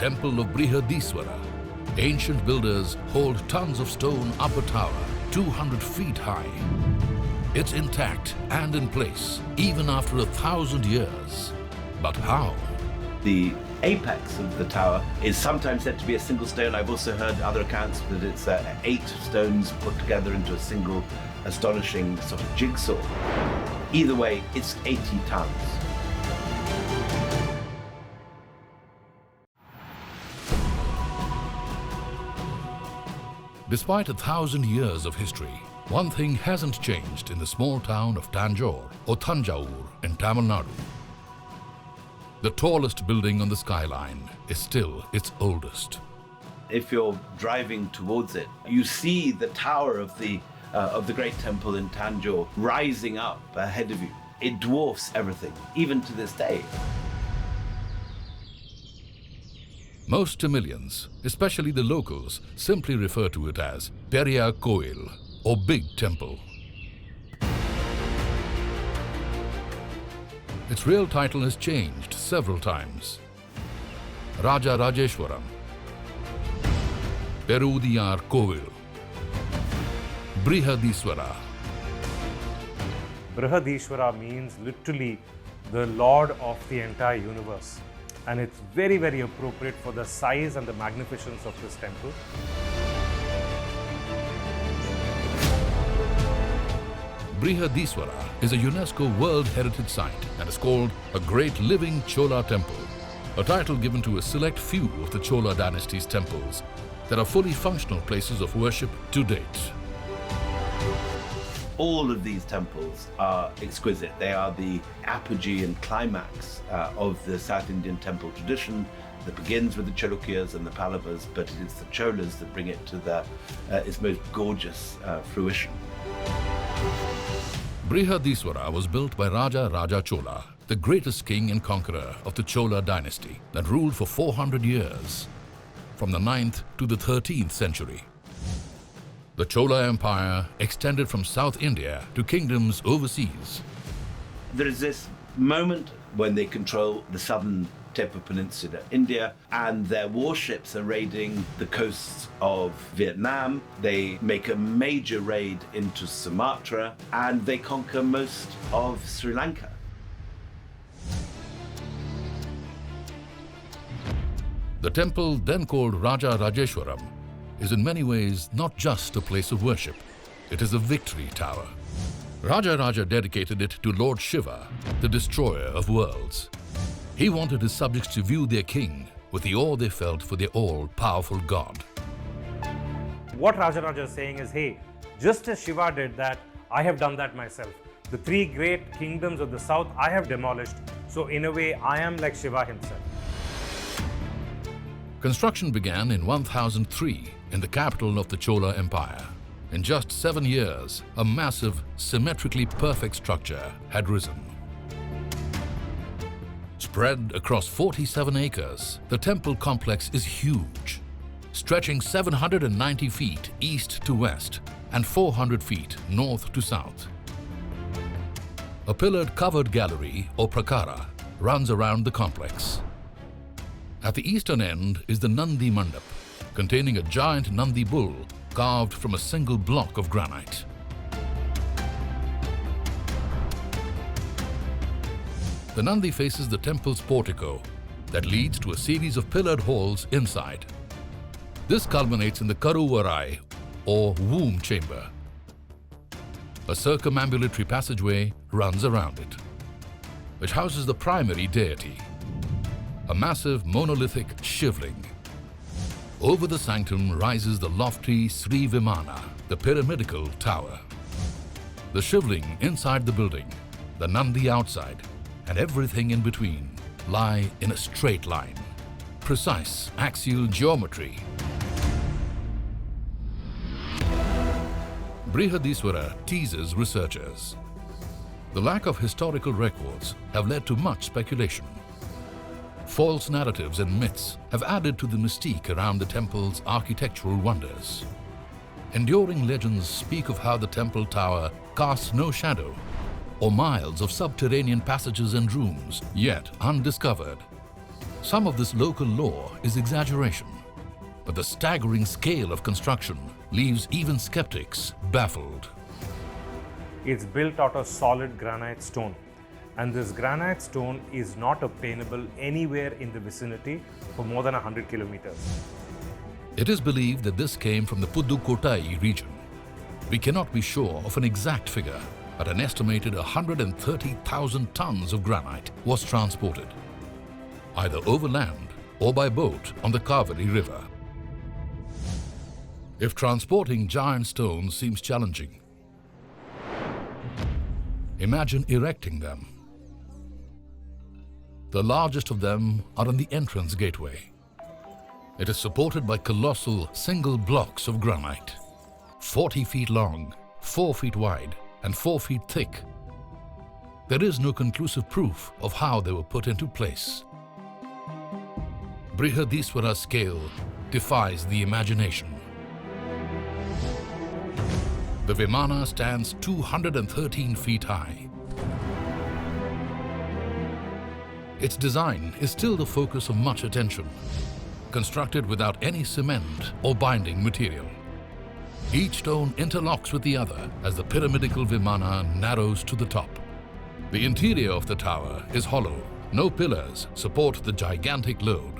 Temple of Brihadiswara. Ancient builders hold tons of stone upper tower, 200 feet high. It's intact and in place, even after 1,000 years. But how? The apex of the tower is sometimes said to be a single stone. I've also heard other accounts that it's 8 stones put together into a single astonishing sort of jigsaw. Either way, it's 80 tons. Despite 1,000 years of history, one thing hasn't changed in the small town of Tanjore or Thanjavur in Tamil Nadu. The tallest building on the skyline is still its oldest. If you're driving towards it, you see the tower of the great temple in Tanjore rising up ahead of you. It dwarfs everything, even to this day. Most Tamilians, especially the locals, simply refer to it as Periya Kovil or Big Temple. Its real title has changed several times. Raja Rajeshwaram, Periya Kovil, Brihadiswara. Brihadiswara means literally the Lord of the entire universe. And it's very, very appropriate for the size and the magnificence of this temple. Brihadiswara is a UNESCO World Heritage Site and is called a Great Living Chola Temple, a title given to a select few of the Chola dynasty's temples that are fully functional places of worship to date. All of these temples are exquisite. They are the apogee and climax of the South Indian temple tradition that begins with the Chalukyas and the Pallavas, but it is the Cholas that bring it to its most gorgeous fruition. Brihadiswara was built by Raja Raja Chola, the greatest king and conqueror of the Chola dynasty that ruled for 400 years, from the 9th to the 13th century. The Chola Empire extended from South India to kingdoms overseas. There is this moment when they control the southern tip of Peninsular India and their warships are raiding the coasts of Vietnam. They make a major raid into Sumatra and they conquer most of Sri Lanka. The temple, then called Raja Rajeshwaram, is in many ways not just a place of worship. It is a victory tower. Raja Raja dedicated it to Lord Shiva, the destroyer of worlds. He wanted his subjects to view their king with the awe they felt for their all-powerful god. What Raja Raja is saying is, hey, just as Shiva did that, I have done that myself. The 3 great kingdoms of the south I have demolished, so in a way I am like Shiva himself. Construction began in 1003 in the capital of the Chola Empire. In just 7 years, a massive, symmetrically perfect structure had risen. Spread across 47 acres, the temple complex is huge, stretching 790 feet east to west and 400 feet north to south. A pillared covered gallery, or prakara, runs around the complex. At the eastern end is the Nandi mandap, containing a giant Nandi bull carved from a single block of granite. The Nandi faces the temple's portico that leads to a series of pillared halls inside. This culminates in the Karuvarai, or womb chamber. A circumambulatory passageway runs around it, which houses the primary deity, a massive monolithic shivling. Over the sanctum rises the lofty Sri Vimana, the pyramidical tower. The shivling inside the building, the Nandi outside, and everything in between lie in a straight line. Precise axial geometry. Brihadiswara teases researchers. The lack of historical records have led to much speculation. False narratives and myths have added to the mystique around the temple's architectural wonders. Enduring legends speak of how the temple tower casts no shadow, or miles of subterranean passages and rooms yet undiscovered. Some of this local lore is exaggeration, but the staggering scale of construction leaves even skeptics baffled. It's built out of solid granite stone, and this granite stone is not obtainable anywhere in the vicinity for more than 100 kilometers. It is believed that this came from the Pudukkottai region. We cannot be sure of an exact figure, but an estimated 130,000 tons of granite was transported, either overland or by boat on the Kaveri River. If transporting giant stones seems challenging, imagine erecting them. The largest of them are on the entrance gateway. It is supported by colossal single blocks of granite, 40 feet long, 4 feet wide, and 4 feet thick. There is no conclusive proof of how they were put into place. Brihadiswara's scale defies the imagination. The Vimana stands 213 feet high. Its design is still the focus of much attention, constructed without any cement or binding material. Each stone interlocks with the other as the pyramidical Vimana narrows to the top. The interior of the tower is hollow. No pillars support the gigantic load.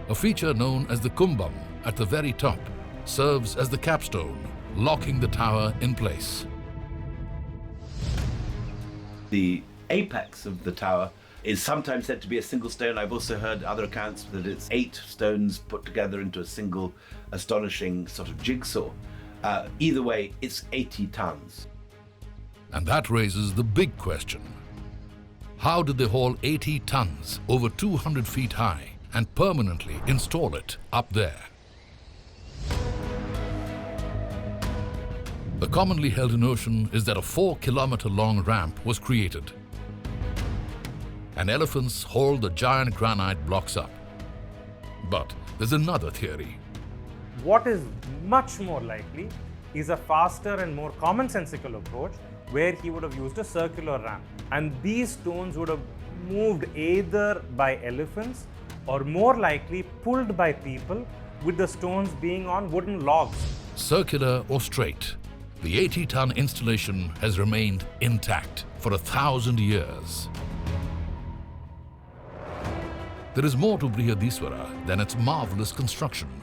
A feature known as the Kumbam at the very top serves as the capstone, locking the tower in place. The apex of the tower is sometimes said to be a single stone. I've also heard other accounts that it's 8 stones put together into a single astonishing sort of jigsaw. Either way, it's 80 tons. And that raises the big question. How did they haul 80 tons over 200 feet high and permanently install it up there? The commonly held notion is that a 4-kilometer long ramp was created, and elephants hauled the giant granite blocks up. But there's another theory. What is much more likely is a faster and more commonsensical approach where he would have used a circular ramp, and these stones would have moved either by elephants or more likely pulled by people, with the stones being on wooden logs. Circular or straight, the 80-ton installation has remained intact for 1,000 years. There is more to Brihadiswara than its marvelous construction.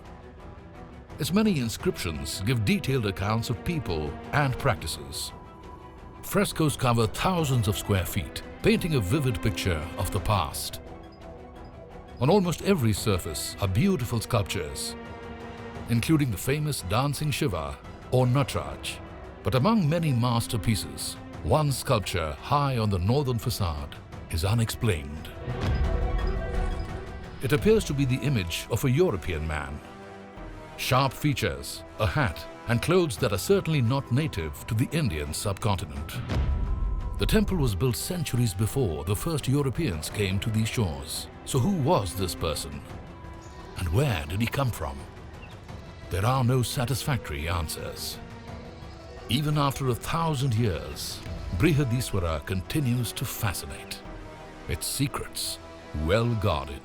Its many inscriptions give detailed accounts of people and practices. Frescoes cover thousands of square feet, painting a vivid picture of the past. On almost every surface are beautiful sculptures, including the famous dancing Shiva or Nataraj. But among many masterpieces, one sculpture high on the northern facade is unexplained. It appears to be the image of a European man. Sharp features, a hat, and clothes that are certainly not native to the Indian subcontinent. The temple was built centuries before the first Europeans came to these shores. So who was this person? And where did he come from? There are no satisfactory answers. Even after 1,000 years, Brihadiswara continues to fascinate. Its secrets well guarded.